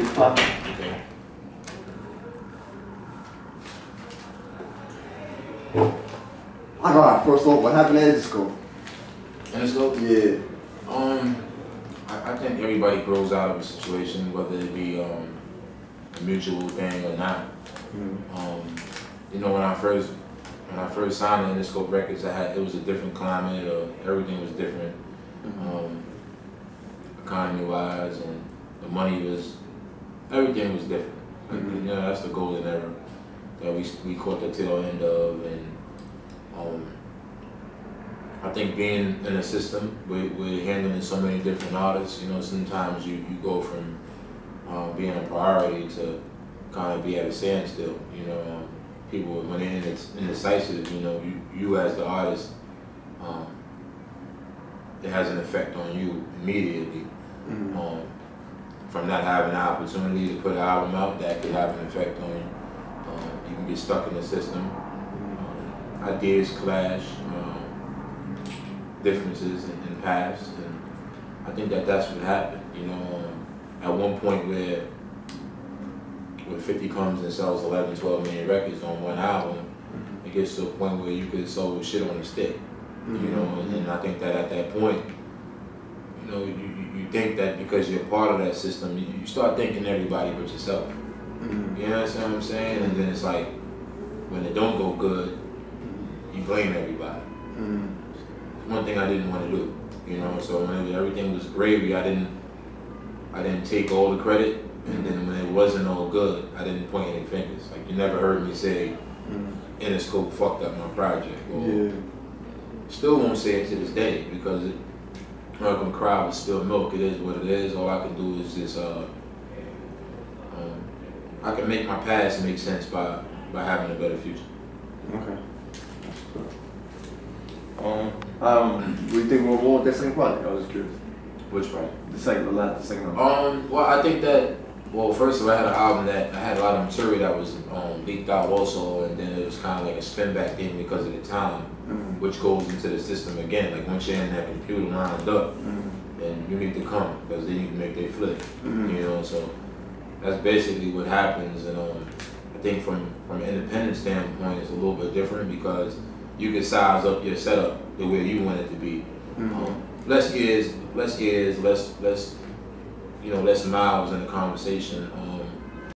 Okay. Alright, first off, what happened at Interscope? Interscope? Yeah. I think everybody grows out of a situation, whether it be a mutual thing or not. You know, when I first signed Interscope Records, it was a different climate, everything was different, economy-wise, and the money was, everything was different. You know, that's the golden era that we caught the tail end of, and I think being in a system, we're handling so many different artists. You know, sometimes you go from being a priority to kind of be at a standstill. You know, people, when they're indecisive, you know, you as the artist, it has an effect on you immediately. From not having an opportunity to put an album out, that could have an effect on you. You can get stuck in the system. Ideas clash, differences in paths, and I think that's what happened. You know, at one point where 50 comes and sells 11, 12 million records on one album, it gets to a point where you could sell shit on a stick. You know, and I think that at that point, you know, you think that because you're part of that system, you start thinking everybody but yourself. You know what I'm saying? And then it's like, when it don't go good, you blame everybody. One thing I didn't want to do, you know. So when everything was gravy, I didn't take all the credit, and then when it wasn't all good, I didn't point any fingers. Like, you never heard me say, Interscope fucked up my project. Or still won't say it to this day, because I'm not gonna cry with spilled milk. It is what it is. All I can do is just I can make my past make sense by having a better future. Okay. What do you think we'll want with that second project? I was curious. Which project? The second album. Well, I think that, well, first of all, I had an album that I had a lot of material that was leaked out also, and then it was kind of like a spin back thing because of the time, which goes into the system again. Like, once you're in that computer lined up, then you need to come because they need to make their flip. You know, so that's basically what happens. And I think from an independent standpoint, it's a little bit different because you can size up your setup the way you want it to be. Less ears, less miles in the conversation.